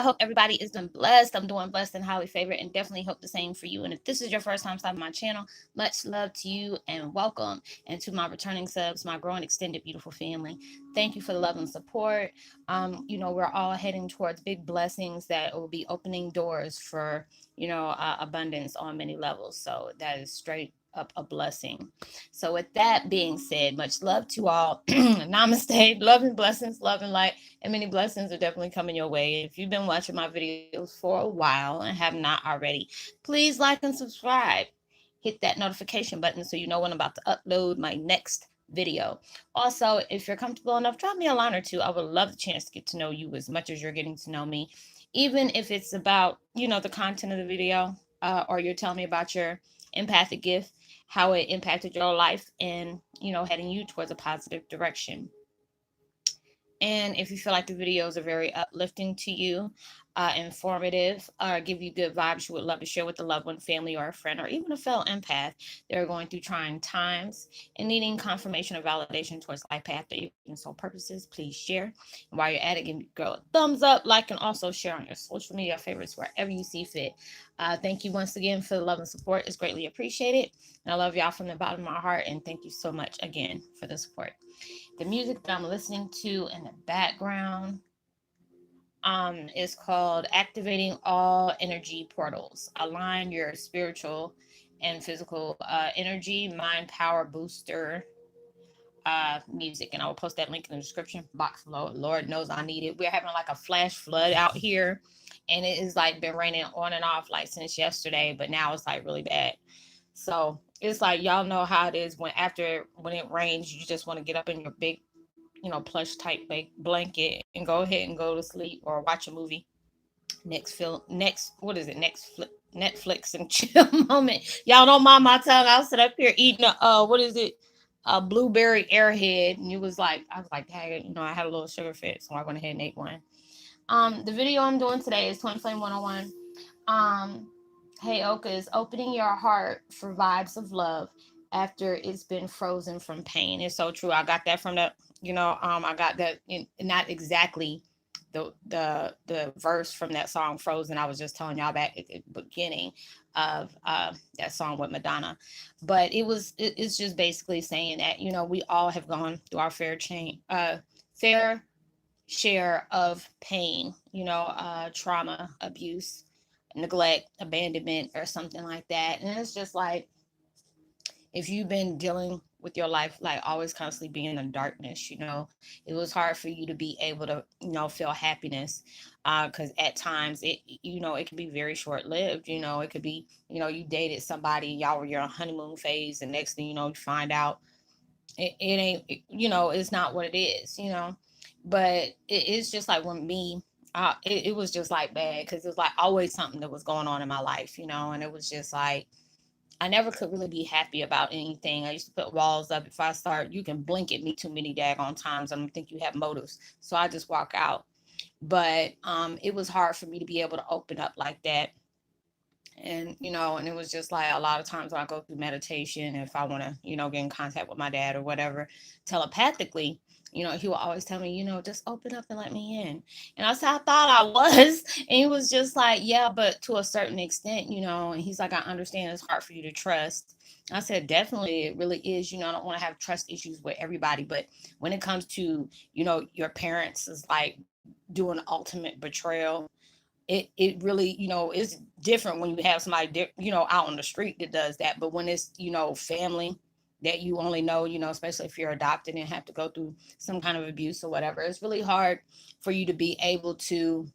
hope everybody is doing blessed. I'm doing blessed and highly favored, and definitely hope the same for you. And if this is your first time stopping my channel, much love to you and welcome. And to my returning subs, my growing extended beautiful family, thank you for the love and support. We're all heading towards big blessings that will be opening doors for abundance on many levels. So that is straight up a blessing. So with that being said, much love to all. Namaste, love and blessings, love and light, and many blessings are definitely coming your way. If you've been watching my videos for a while and have not already, please like and subscribe. Hit that notification button so you know when I'm about to upload my next video. Also, if you're comfortable enough, drop me a line or two. I would love the chance to get to know you as much as you're getting to know me, even if it's about the content of the video, or you're telling me about your empathic gift, how it impacted your life, and heading you towards a positive direction. And if you feel like the videos are very uplifting to you, informative, or give you good vibes, you would love to share with a loved one, family, or a friend, or even a fellow empath that are going through trying times and needing confirmation or validation towards life path or even soul purposes, please share. And while you're at it, give me girl a thumbs up, like, and also share on your social media favorites wherever you see fit. Thank you once again for the love and support. It's greatly appreciated. And I love y'all from the bottom of my heart. And thank you so much again for the support. The music that I'm listening to in the background is called Activating All Energy Portals. Align your spiritual and physical energy, mind power booster music. And I will post that link in the description box below. Lord knows I need it. We're having like a flash flood out here, and it is like been raining on and off like since yesterday, but now it's like really bad. So it's like y'all know how it is when it rains, you just want to get up in your big, plush type blanket and go ahead and go to sleep or watch a movie. Next, what is it? Netflix and chill moment. Y'all don't mind my tongue. I was sit up here eating what is it? A blueberry airhead, and I was like, hey, I had a little sugar fit, so I went ahead and ate one. The video I'm doing today is Twin Flame 101. Heyoka is opening your heart for vibes of love after it's been frozen from pain. It's so true. I got that from I got that not exactly the verse from that song Frozen. I was just telling y'all back at the beginning of that song with Madonna. But it's just basically saying that, we all have gone through our fair share of pain, trauma, abuse, neglect, abandonment, or something like that. And it's just like, if you've been dealing with your life like always constantly being in the darkness, it was hard for you to be able to feel happiness, because at times it can be very short lived. It could be, you dated somebody, y'all were your honeymoon phase, and next thing you find out it ain't, it's not what it is. But it's just like, when me, it was just like bad, because it was like always something that was going on in my life, and it was just like I never could really be happy about anything. I used to put walls up. If I start, you can blink at me too many daggone times, I don't think you have motives, so I just walk out. But it was hard for me to be able to open up like that. And and it was just like, a lot of times when I go through meditation, if I want to get in contact with my dad or whatever, telepathically, he will always tell me, just open up and let me in. And I said, I thought I was. And he was just like, yeah, but to a certain extent, and he's like, I understand it's hard for you to trust. I said, definitely, it really is. I don't want to have trust issues with everybody, but when it comes to your parents is like doing ultimate betrayal, it really is different when you have somebody out on the street that does that. But when it's family that you only know, especially if you're adopted and have to go through some kind of abuse or whatever, it's really hard for you to be able to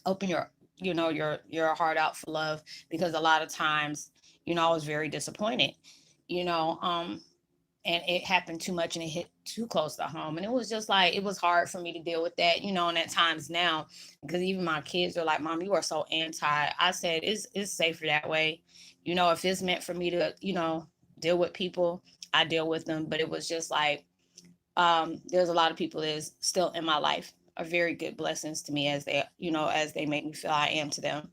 open your heart out for love, because a lot of times I was very disappointed, you know um and it happened too much and it hit too close to home, and it was just like, it was hard for me to deal with that, and at times now, because even my kids are like, Mom, you are so anti. I said, it's safer that way. If it's meant for me to deal with people, I deal with them. But it was just like, there's a lot of people that is still in my life, are very good blessings to me, as they make me feel I am to them.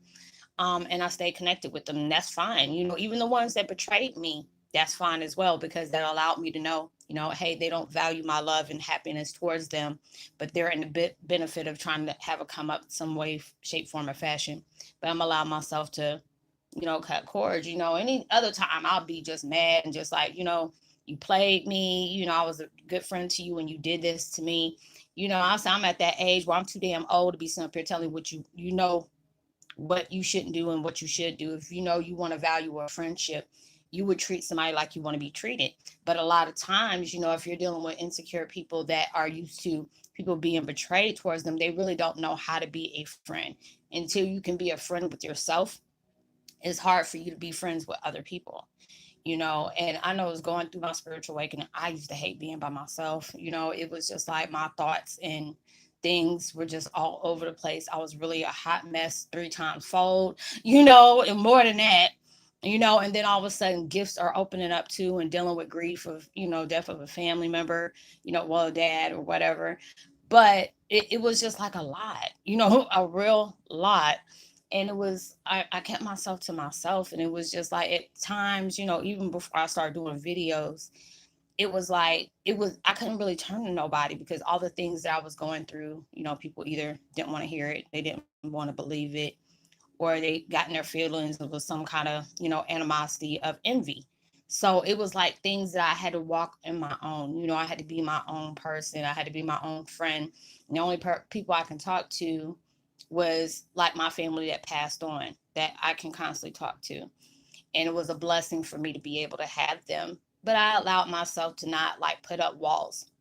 And I stay connected with them, and that's fine. Even the ones that betrayed me, that's fine as well, because that allowed me to know hey, they don't value my love and happiness towards them, but they're in the benefit of trying to have a come up some way, shape, form, or fashion. But I'm allowing myself to, cut cords. Any other time I'll be just mad and just like, you played me. I was a good friend to you when you did this to me. I'm at that age where I'm too damn old to be sitting up here telling what what you shouldn't do and what you should do. If you want to value a friendship, you would treat somebody like you want to be treated. But a lot of times, if you're dealing with insecure people that are used to people being betrayed towards them, they really don't know how to be a friend. Until you can be a friend with yourself, it's hard for you to be friends with other people. And I know, it was going through my spiritual awakening, I used to hate being by myself. It was just like my thoughts and things were just all over the place. I was really a hot mess, 3 times fold, and more than that. And then all of a sudden gifts are opening up too, and dealing with grief of, death of a family member, well, a dad or whatever. But it was just like a lot, a real lot. And it was, I kept myself to myself, and it was just like at times, even before I started doing videos, it was like, I couldn't really turn to nobody, because all the things that I was going through, people either didn't want to hear it, they didn't want to believe it, or they got in their feelings. It was some kind of, animosity of envy. So it was like things that I had to walk in my own. I had to be my own person. I had to be my own friend. And the only people I can talk to was like my family that passed on, that I can constantly talk to. And it was a blessing for me to be able to have them. But I allowed myself to not like put up walls,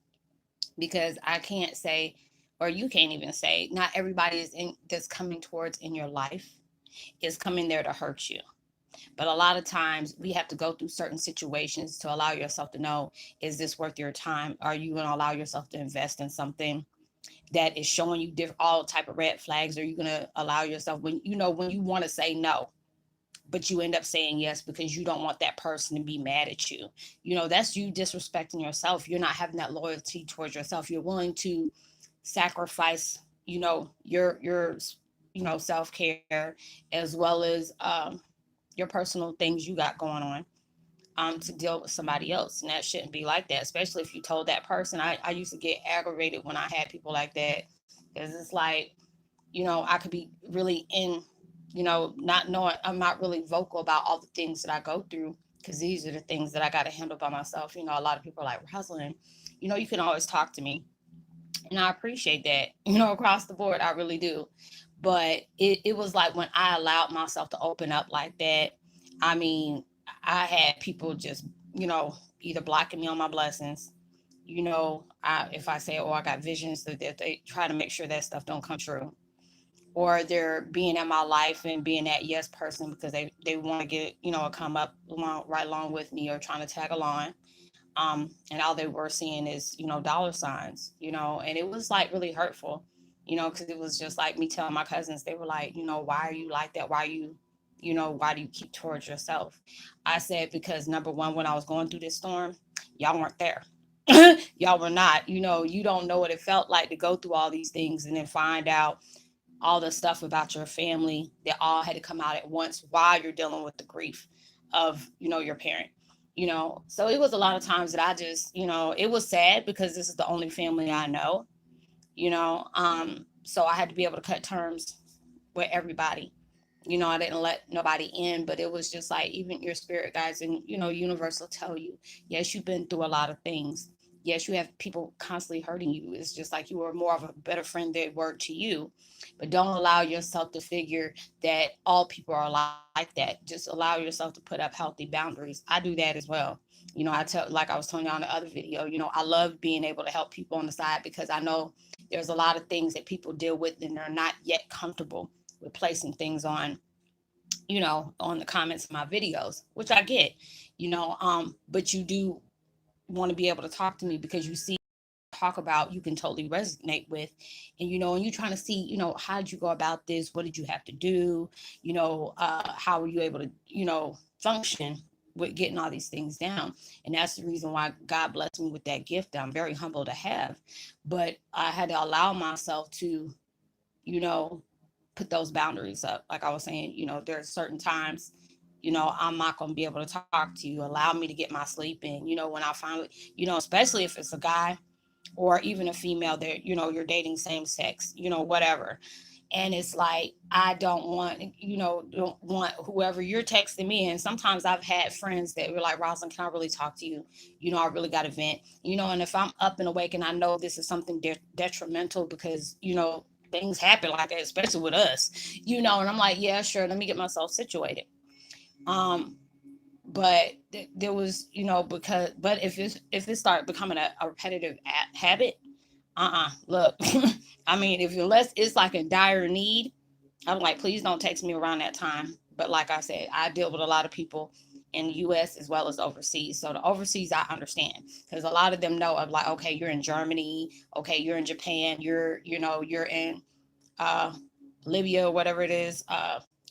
because I can't say, or you can't even say, not everybody that's coming towards in your life is coming there to hurt you. But a lot of times we have to go through certain situations to allow yourself to know, is this worth your time? Are you going to allow yourself to invest in something that is showing you all type of red flags? Or are you going to allow yourself, when you want to say no, but you end up saying yes because you don't want that person to be mad at you? That's you disrespecting yourself. You're not having that loyalty towards yourself. You're willing to sacrifice, your self-care, as well as your personal things you got going on, to deal with somebody else. And that shouldn't be like that, especially if you told that person. I used to get aggravated when I had people like that, because it's like, I could be really in, not knowing, I'm not really vocal about all the things that I go through, because these are the things that I got to handle by myself. A lot of people are like, Roslynn, you can always talk to me. And I appreciate that, across the board. I really do. But it was like when I allowed myself to open up like that, I mean, I had people just, either blocking me on my blessings. If I say, oh, I got visions, that they try to make sure that stuff don't come true. Or they're being in my life and being that yes person because they want to get, a come up right along with me, or trying to tag along. And all they were seeing is, dollar signs, and it was like really hurtful, because it was just like me telling my cousins. They were like, why are you like that? Why are you, why do you keep towards yourself? I said, because number one, when I was going through this storm, y'all weren't there. Y'all were not, you don't know what it felt like to go through all these things and then find out all the stuff about your family that all had to come out at once while you're dealing with the grief of, your parent. So it was a lot of times that I just, it was sad, because this is the only family I know. So I had to be able to cut terms with everybody. I didn't let nobody in, but it was just like, even your spirit guides and, universe will tell you, yes, you've been through a lot of things. Yes, you have people constantly hurting you. It's just like you were more of a better friend they were to you. But don't allow yourself to figure that all people are like that. Just allow yourself to put up healthy boundaries. I do that as well. I tell, like I was telling you on the other video, I love being able to help people on the side, because I know there's a lot of things that people deal with and they're not yet comfortable with placing things on, on the comments of my videos, which I get, but you do want to be able to talk to me, because you see talk about, you can totally resonate with. And and you're trying to see, how did you go about this? What did you have to do? How were you able to, function with getting all these things down? And that's the reason why God blessed me with that gift that I'm very humble to have. But I had to allow myself to, you know put those boundaries up. Like I was saying, there are certain times, I'm not going to be able to talk to you. Allow me to get my sleep in. When I finally, especially if it's a guy or even a female that, you're dating same sex, whatever. And it's like, I don't want whoever you're texting me. And sometimes I've had friends that were like, Roslynn, can I really talk to you? I really got to vent, and if I'm up and awake and I know this is something detrimental because, things happen like that, especially with us, and I'm like, yeah, sure, let me get myself situated. Um, but there was, because, but if it started becoming a repetitive habit, look, I mean, if unless it's like a dire need, I'm like, please don't text me around that time. But like I said, I deal with a lot of people in the US as well as overseas. So the overseas I understand because a lot of them know of like, okay, you're in Germany, okay, you're in Japan, you're in uh Libya, whatever it is,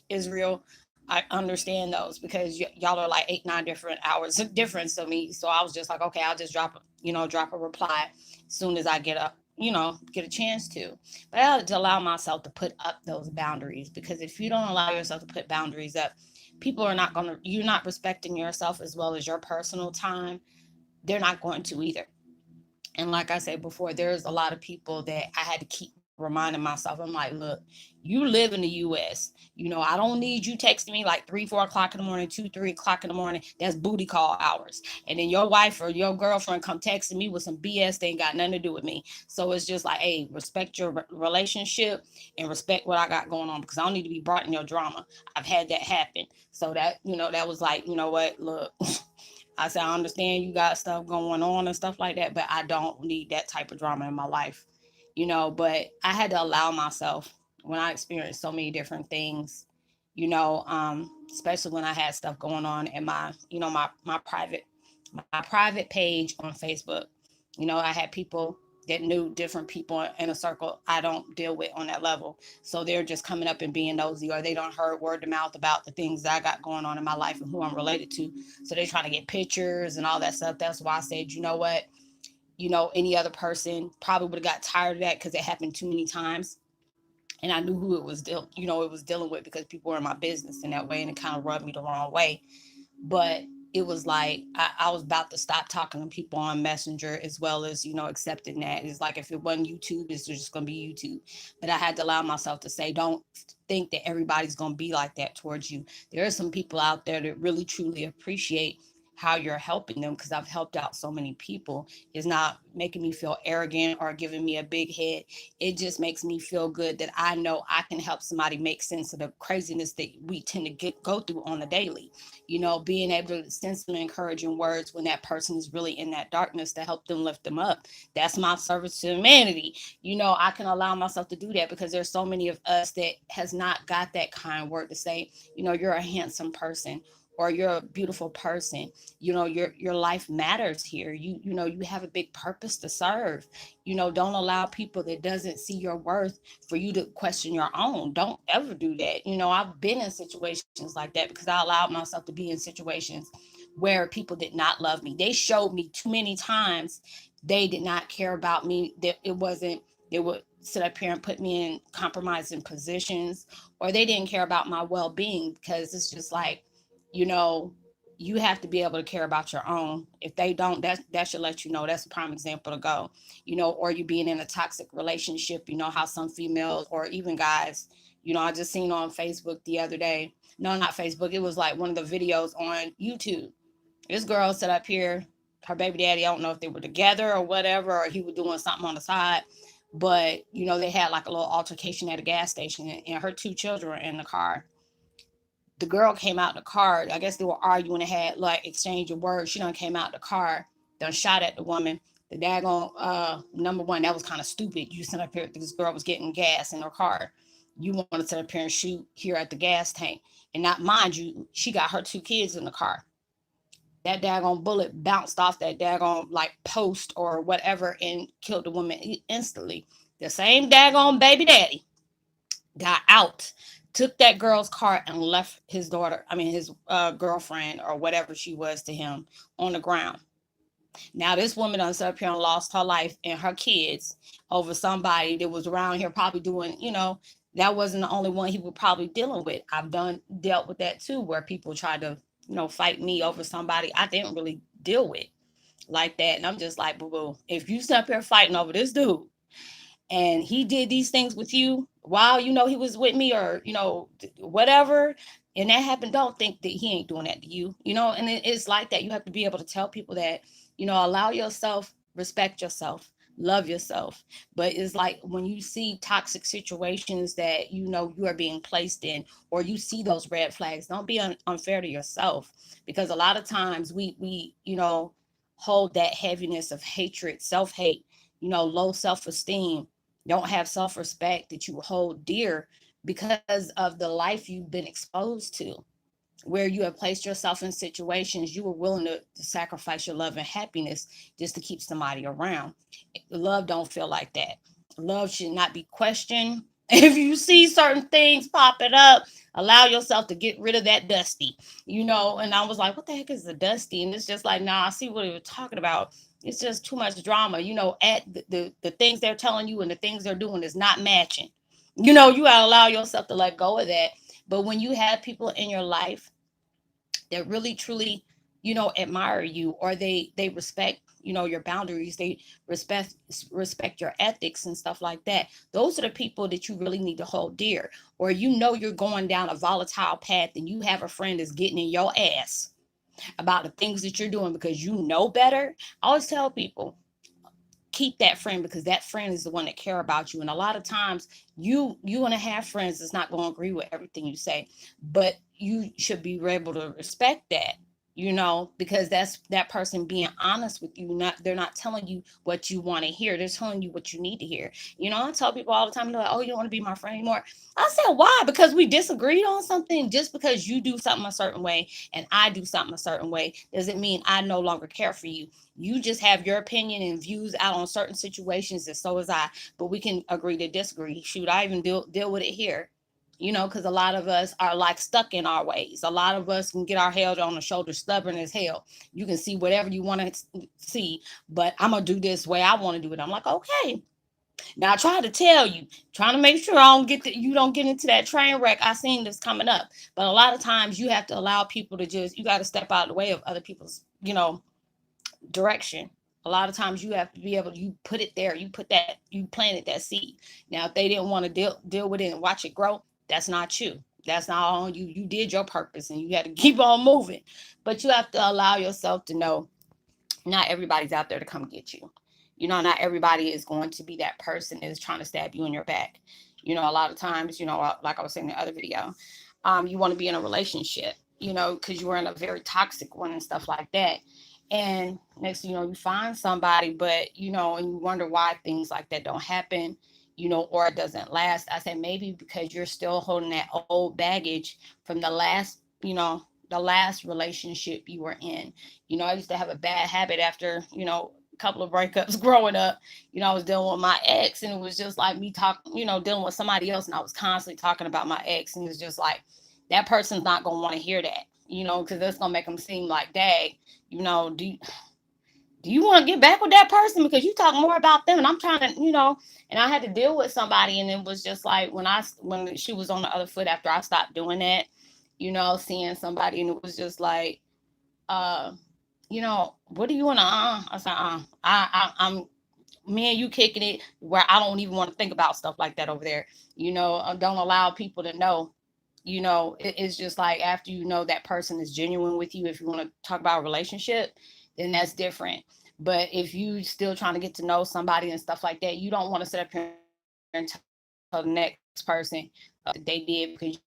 Israel. I understand those because y'all are like 8, 9 different hours of difference to me. So I was just like, okay, I'll just drop a reply as soon as I get a chance to. But I had to allow myself to put up those boundaries because if you don't allow yourself to put boundaries up, you're not respecting yourself as well as your personal time. They're not going to either. And like I said before, there's a lot of people that I had to keep reminding myself. I'm like, look, you live in the US. I don't need you texting me like 3, 4 o'clock in the morning, 2, 3 o'clock in the morning. That's booty call hours. And then your wife or your girlfriend come texting me with some BS. They ain't got nothing to do with me. So it's just like, hey, respect your relationship and respect what I got going on because I don't need to be brought in your drama. I've had that happen. So that was like, you know what, look. I said, I understand you got stuff going on and stuff like that, but I don't need that type of drama in my life, But I had to allow myself when I experienced so many different things, especially when I had stuff going on in my private page on Facebook. I had people that knew different people in a circle I don't deal with on that level. So they're just coming up and being nosy, or they don't heard word of mouth about the things that I got going on in my life and who I'm related to. So they're trying to get pictures and all that stuff. That's why I said, you know what? Any other person probably would have got tired of that because it happened too many times. And I knew who it was dealing with because people were in my business in that way, and it kind of rubbed me the wrong way. But it was like I was about to stop talking to people on Messenger as well as, accepting that. It's like if it wasn't YouTube, it's just going to be YouTube. But I had to allow myself to say, don't think that everybody's going to be like that towards you. There are some people out there that really, truly appreciate how you're helping them because I've helped out so many people. It's not making me feel arrogant or giving me a big head. It just makes me feel good that I know I can help somebody make sense of the craziness that we tend to go through on the daily. Being able to send some encouraging words when that person is really in that darkness to help them lift them up. That's my service to humanity. I can allow myself to do that because there's so many of us that has not got that kind word to say, you're a handsome person or you're a beautiful person. Your life matters here. You have a big purpose to serve. Don't allow people that doesn't see your worth for you to question your own. Don't ever do that. I've been in situations like that because I allowed myself to be in situations where people did not love me. They showed me too many times they did not care about me. That it wasn't, they would sit up here and put me in compromising positions, or they didn't care about my well-being because it's just like, you know, you have to be able to care about your own. If they don't, that should let you know that's a prime example to go, or you being in a toxic relationship, how some females or even guys, I just seen on Facebook the other day. No, not Facebook. It was like one of the videos on YouTube. This girl sat up here, her baby daddy, I don't know if they were together or whatever, or he was doing something on the side. But, they had like a little altercation at a gas station, and her 2 children were in the car. The girl came out the car. I guess they were arguing and had like exchange of words. She done came out the car, done shot at the woman. The daggone number one, that was kind of stupid. You sent up here, this girl was getting gas in her car. You want to sit up here and shoot here at the gas tank. And not mind you, she got her 2 kids in the car. That daggone bullet bounced off that daggone like post or whatever and killed the woman instantly. The same daggone baby daddy got out, took that girl's car and left his girlfriend or whatever she was to him on the ground. Now this woman done sat up here and lost her life and her kids over somebody that was around here probably doing, That wasn't the only one he was probably dealing with. I've done dealt with that too, where people tried to, fight me over somebody I didn't really deal with like that. And I'm just like, boo boo, if you sit up here fighting over this dude and he did these things with you while he was with me, or whatever, and that happened, don't think that he ain't doing that to you. And it's like that. You have to be able to tell people that, allow yourself, respect yourself, love yourself. But it's like when you see toxic situations that you are being placed in, or you see those red flags, don't be unfair to yourself, because a lot of times we hold that heaviness of hatred, self-hate, low self-esteem, don't have self-respect that you hold dear, because of the life you've been exposed to, where you have placed yourself in situations you were willing to sacrifice your love and happiness just to keep somebody around. Love don't feel like that. Love should not be questioned. If you see certain things popping up, allow yourself to get rid of that dusty, And I was like, what the heck is a dusty? And it's just like, nah, I see what he was talking about. It's just too much drama, at the things they're telling you and the things they're doing is not matching. You gotta allow yourself to let go of that. But when you have people in your life that really truly admire you, or they respect your boundaries, they respect your ethics and stuff like that, those are the people that you really need to hold dear. Or you're going down a volatile path and you have a friend that's getting in your ass about the things that you're doing because you know better. I always tell people, keep that friend, because that friend is the one that care about you. And a lot of times you want to have friends that's not going to agree with everything you say, but you should be able to respect that, because that's that person being honest with you. Not They're not telling you what you want to hear, they're telling you what you need to hear. I tell people all the time, they're like, oh, you don't want to be my friend anymore. I said, why? Because we disagreed on something. Just because you do something a certain way and I do something a certain way doesn't mean I no longer care for you. You just have your opinion and views out on certain situations, and so is I. But we can agree to disagree. Shoot, I even deal with it here. Because a lot of us are like stuck in our ways. A lot of us can get our head on the shoulder, stubborn as hell. You can see whatever you want to see, but I'm gonna do this way I want to do it. I'm like, okay. Now I try to tell you, trying to make sure you don't get into that train wreck. I seen this coming up, but a lot of times you have to allow people to you got to step out of the way of other people's, direction. A lot of times you have to be able to, you put it there, you planted that seed. Now if they didn't want to deal with it and watch it grow, that's not you. That's not on you. You did your purpose and you had to keep on moving. But you have to allow yourself to know not everybody's out there to come get you. Not everybody is going to be that person that is trying to stab you in your back. A lot of times, like I was saying in the other video, you want to be in a relationship, because you were in a very toxic one and stuff like that. And next, you find somebody, but, and you wonder why things like that don't happen, or it doesn't last. I said, maybe because you're still holding that old baggage from the last relationship you were in. I used to have a bad habit after, a couple of breakups growing up. I was dealing with my ex, and it was just like me talking, dealing with somebody else, and I was constantly talking about my ex, and it's just like, that person's not going to want to hear that, because that's going to make them seem like, dang, do you want to get back with that person because you talk more about them, and I'm trying to, and I had to deal with somebody, and it was just like when she was on the other foot after I stopped doing that, seeing somebody, and it was just like, uh, what do you want to, I said, I'm me and you kicking it where I don't even want to think about stuff like that over there. Don't allow people to know. It's just like after that person is genuine with you, if you want to talk about a relationship, then that's different. But if you still trying to get to know somebody and stuff like that, you don't want to sit up here and tell the next person they did, because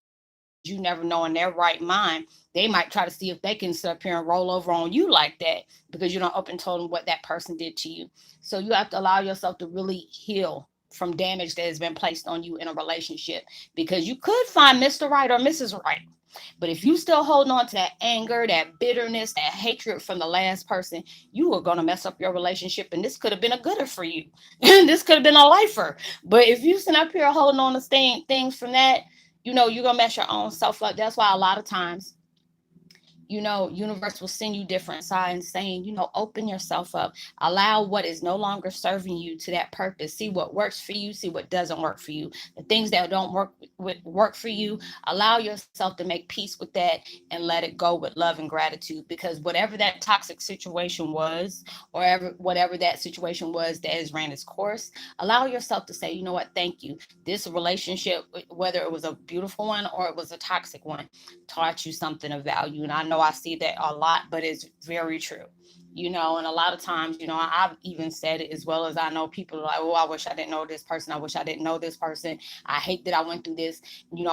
you never know, in their right mind, they might try to see if they can sit up here and roll over on you like that, because you don't up and told them what that person did to you. So you have to allow yourself to really heal from damage that has been placed on you in a relationship, because you could find Mr. Right or Mrs. Right. But if you still holding on to that anger, that bitterness, that hatred from the last person, you are going to mess up your relationship. And this could have been a gooder for you. And this could have been a lifer. But if you sit up here holding on to things from that, you're going to mess your own self up. That's why a lot of times, Universe will send you different signs saying, open yourself up, allow what is no longer serving you to that purpose, see what works for you, see what doesn't work for you, the things that don't work for you, allow yourself to make peace with that and let it go with love and gratitude, because whatever that toxic situation was, or whatever that situation was that has ran its course, allow yourself to say, you know what, thank you. This relationship, whether it was a beautiful one or it was a toxic one, taught you something of value. And I know I see that a lot, but it's very true. And a lot of times, I've even said it, as well as I know people are like, oh, I wish I didn't know this person. I wish I didn't know this person. I hate that I went through this.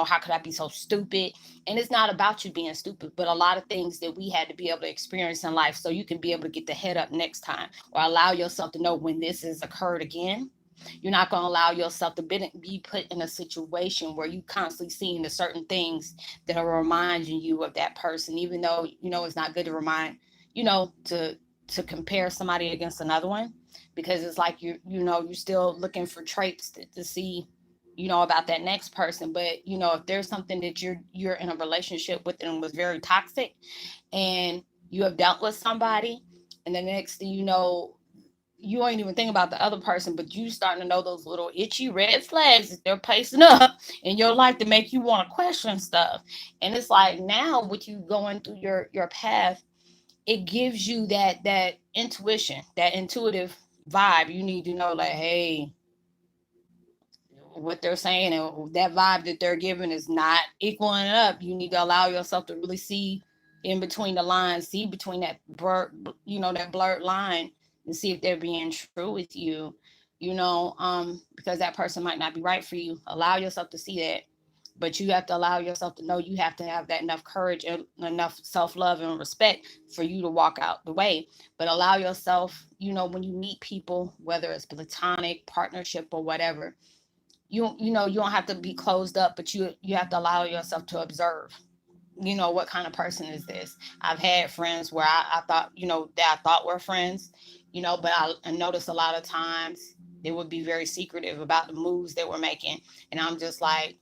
How could I be so stupid? And it's not about you being stupid, but a lot of things that we had to be able to experience in life so you can be able to get the head up next time, or allow yourself to know when this has occurred again. You're not going to allow yourself to be put in a situation where you constantly seeing the certain things that are reminding you of that person, even though it's not good to remind, to compare somebody against another one, because it's like you're still looking for traits to see about that next person. But if there's something that you're in a relationship with and was very toxic, and you have dealt with somebody, and the next thing you ain't even think about the other person, but you starting to know those little itchy red flags that they're placing up in your life to make you want to question stuff. And it's like, now with you going through your path, it gives you that intuition, that intuitive vibe. You need to know, like, hey, what they're saying and that vibe that they're giving is not equaling up. You need to allow yourself to really see in between the lines, see between that blurred line, and see if they're being true with you, because that person might not be right for you. Allow yourself to see that. But you have to allow yourself to know, you have to have that enough courage and enough self-love and respect for you to walk out the way. But allow yourself, when you meet people, whether it's platonic, partnership, or whatever, you don't have to be closed up, but you have to allow yourself to observe. What kind of person is this? I've had friends where I thought, that I thought were friends, but I noticed a lot of times they would be very secretive about the moves they were making. And I'm just like,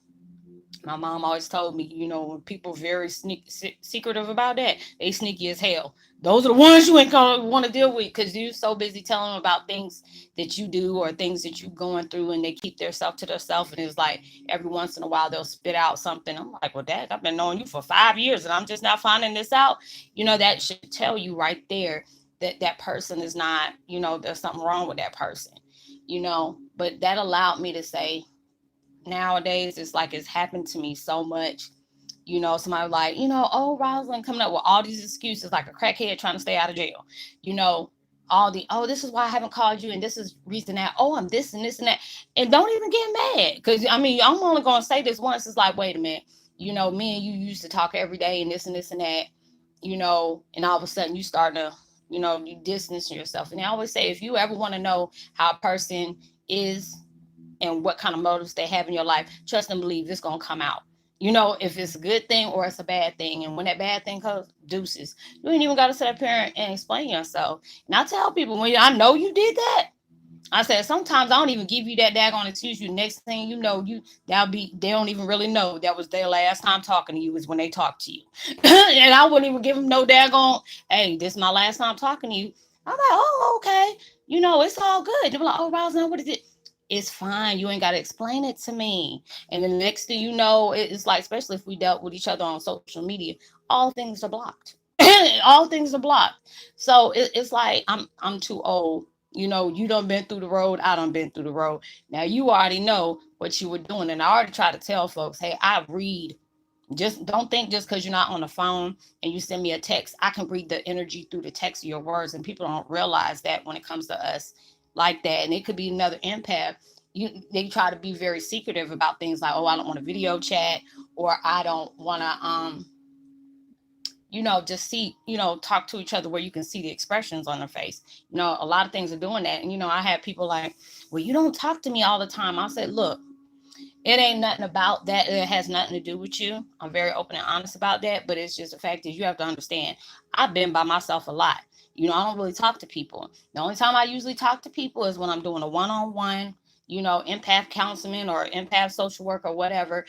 my mom always told me, when people are very secretive about that, they sneaky as hell. Those are the ones you ain't gonna want to deal with, because you're so busy telling them about things that you do or things that you're going through, and they keep their self to themselves. And it's like every once in a while they'll spit out something. I'm like, well, Dad, I've been knowing you for 5 years, and I'm just now finding this out. That should tell you right there that that person is not, there's something wrong with that person. But that allowed me to say, nowadays it's like it's happened to me so much. Somebody like, oh, Roslynn coming up with all these excuses like a crackhead trying to stay out of jail. You know, all the, oh, this is why I haven't called you, and this is reason that, oh, I'm this and this and that. And don't even get mad. Cause I mean, I'm only gonna say this once. It's like, wait a minute, me and you used to talk every day and this and that, and all of a sudden you start to, you distance yourself. And I always say, if you ever want to know how a person is and what kind of motives they have in your life, trust and believe it's gonna come out. If it's a good thing or it's a bad thing. And when that bad thing comes, deuces. You ain't even got to sit up here and explain yourself. And I tell people, when I know you did that, I said, sometimes I don't even give you that daggone excuse. You next thing you know, they don't even really know that was their last time talking to you is when they talk to you. And I wouldn't even give them no daggone, hey, this is my last time talking to you. I'm like, oh, okay. It's all good. They're like, oh, Roslynn, what is it? It's fine. You ain't got to explain it to me. And the next thing you know, it's like, especially if we dealt with each other on social media, all things are blocked. All things are blocked. So it's like, I'm too old. You done been through the road. I done been through the road. Now you already know what you were doing. And I already try to tell folks, hey, I read. Just don't think just because you're not on the phone and you send me a text, I can read the energy through the text of your words. And people don't realize that when it comes to us like that. And it could be another empath. They try to be very secretive about things like, oh, I don't want to video chat, or I don't want to just see, talk to each other where you can see the expressions on their face. A lot of things are doing that. And, I have people like, well, you don't talk to me all the time. I said, look, it ain't nothing about that. It has nothing to do with you. I'm very open and honest about that. But it's just the fact is, you have to understand, I've been by myself a lot. I don't really talk to people. The only time I usually talk to people is when I'm doing a one-on-one, empath counseling or empath social work or whatever,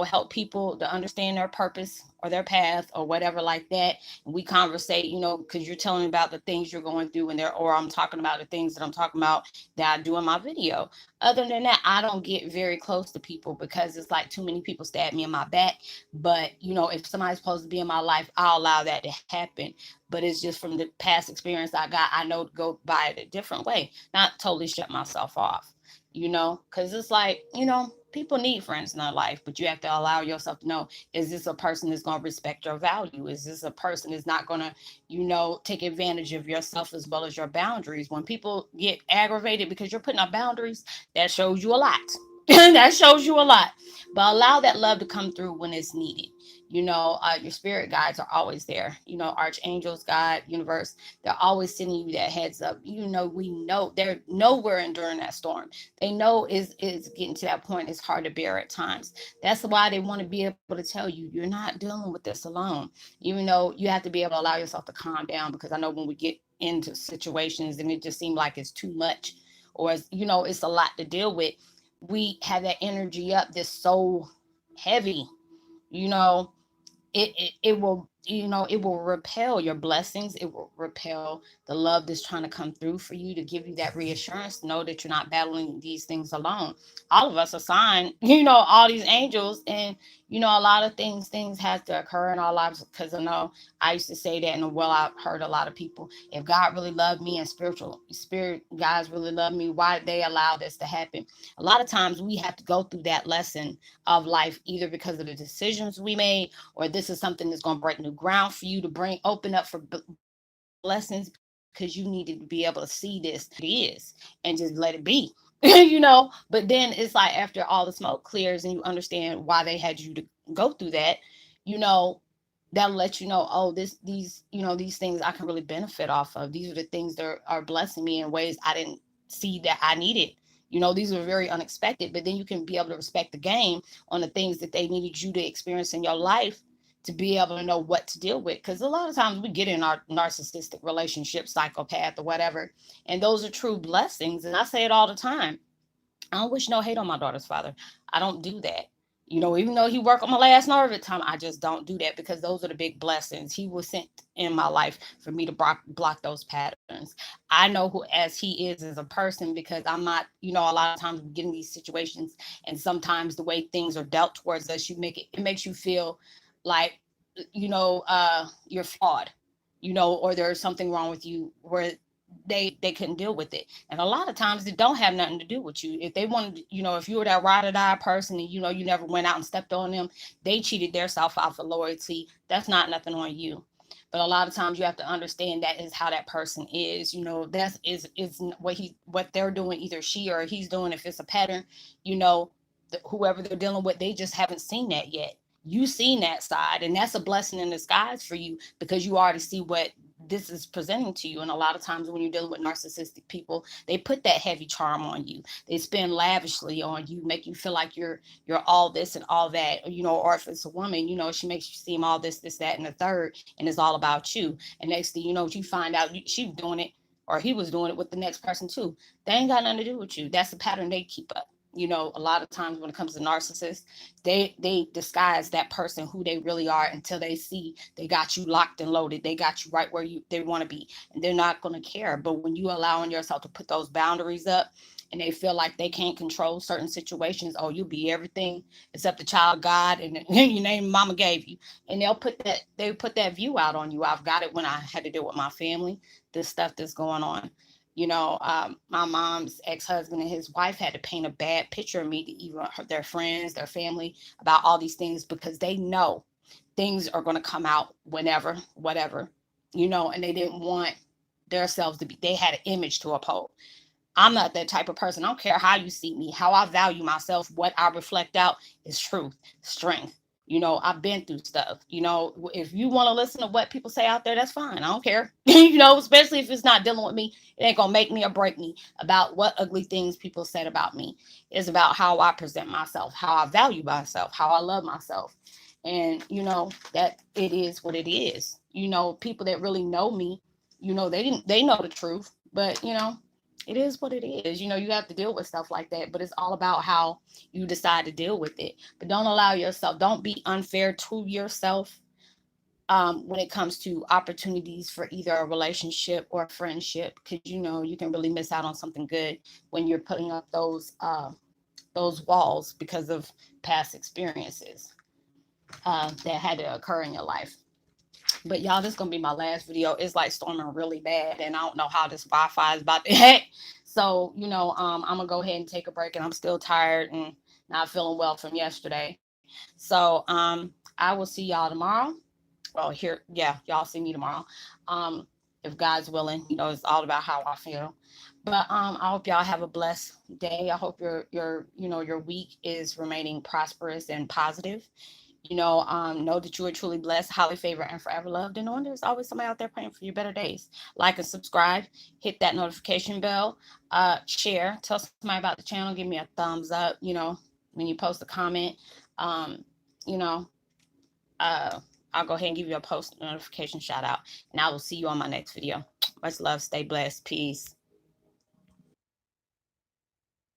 help people to understand their purpose or their path or whatever like that. And we conversate, because you're telling me about the things you're going through and there, or I'm talking about the things that I'm talking about that I do in my video. Other than that, I don't get very close to people because it's like too many people stab me in my back. But, if somebody's supposed to be in my life, I'll allow that to happen. But it's just from the past experience I got, I know to go by it a different way, not totally shut myself off, because it's like, people need friends in their life, but you have to allow yourself to know, is this a person that's going to respect your value? Is this a person that's not going to, take advantage of yourself as well as your boundaries? When people get aggravated because you're putting up boundaries, that shows you a lot. That shows you a lot. But allow that love to come through when it's needed. Your spirit guides are always there. Archangels, God, universe, they're always sending you that heads up. We know they're nowhere enduring that storm. They know is getting to that point. It's hard to bear at times. That's why they want to be able to tell you you're not dealing with this alone. Even though you have to be able to allow yourself to calm down, because I know when we get into situations and it just seems like it's too much, or it's a lot to deal with, we have that energy up that's so heavy, you know it will, it will repel your blessings. It will repel the love that's trying to come through for you, to give you that reassurance to know that you're not battling these things alone. All of us assign all these angels, and a lot of things have to occur in our lives, because I know I used to say that, and well, I've heard a lot of people, if God really loved me and spirit guys really love me, why did they allow this to happen? A lot of times we have to go through that lesson of life, either because of the decisions we made, or this is something that's going to break new ground for you, to bring open up for blessings, because you needed to be able to see this it is and just let it be. But then it's like after all the smoke clears and you understand why they had you to go through that, you know that'll let you know, oh, these things I can really benefit off of. These are the things that are blessing me in ways I didn't see that I needed. These were very unexpected, but then you can be able to respect the game on the things that they needed you to experience in your life, to be able to know what to deal with. Because a lot of times we get in our narcissistic relationship, psychopath, or whatever, and those are true blessings. And I say it all the time. I don't wish no hate on my daughter's father. I don't do that. Even though he worked on my last nerve at time, I just don't do that, because those are the big blessings. He was sent in my life for me to block those patterns. I know who as he is as a person, because I'm not, a lot of times we get in these situations, and sometimes the way things are dealt towards us, it makes you feel like, you're flawed, or there's something wrong with you, where they couldn't deal with it. And a lot of times it don't have nothing to do with you. If they wanted, if you were that ride or die person, and you never went out and stepped on them, they cheated their self out for loyalty. That's not nothing on you. But a lot of times you have to understand that is how that person is. That's is what they're doing, either she or he's doing. If it's a pattern, you know, whoever they're dealing with, they just haven't seen that yet. You seen that side, and that's a blessing in disguise for you, because you already see what this is presenting to you. And a lot of times when you're dealing with narcissistic people, they put that heavy charm on you. They spend lavishly on you, make you feel like you're all this and all that, or if it's a woman, she makes you seem all this, that, and the third, and it's all about you. And next thing you know, you find out she's doing it, or he was doing it with the next person too. They ain't got nothing to do with you. That's the pattern they keep up. A lot of times when it comes to narcissists, they disguise that person who they really are, until they see they got you locked and loaded. They got you right where they want to be, and they're not going to care. But when you allowing yourself to put those boundaries up, and they feel like they can't control certain situations, oh, you'll be everything except the child of God, and your name mama gave you. And they put that view out on you. I've got it when I had to deal with my family, this stuff that's going on. My mom's ex-husband and his wife had to paint a bad picture of me to even their friends, their family, about all these things, because they know things are going to come out whenever, whatever, and they didn't want themselves to be, they had an image to uphold. I'm not that type of person. I don't care how you see me, how I value myself, what I reflect out is truth, strength. I've been through stuff. If you want to listen to what people say out there, that's fine. I don't care. Especially if it's not dealing with me, it ain't gonna make me or break me about what ugly things people said about me. It's about how I present myself, how I value myself, how I love myself. And that it is what it is. People that really know me, they know the truth. But it is what it is. You know, you have to deal with stuff like that, but it's all about how you decide to deal with it. But don't allow yourself, don't be unfair to yourself when it comes to opportunities for either a relationship or a friendship, because you know you can really miss out on something good when you're putting up those walls because of past experiences that had to occur in your life. But y'all, this is gonna be my last video. It's like storming really bad, and I don't know how this Wi-Fi is about to hit. So, you know, I'm gonna go ahead and take a break, and I'm still tired and not feeling well from yesterday. So, I will see y'all tomorrow. Well, here, yeah, y'all see me tomorrow. Um, if God's willing, you know, it's all about how I feel. But I hope y'all have a blessed day. I hope your week is remaining prosperous and positive. Know that you are truly blessed, highly favored, and forever loved. And knowing there's always somebody out there praying for your better days. Like and subscribe, hit that notification bell, share, tell somebody about the channel, give me a thumbs up, when you post a comment. Um, you know, uh, I'll go ahead and give you a post notification shout out. And I will see you on my next video. Much love, stay blessed, peace.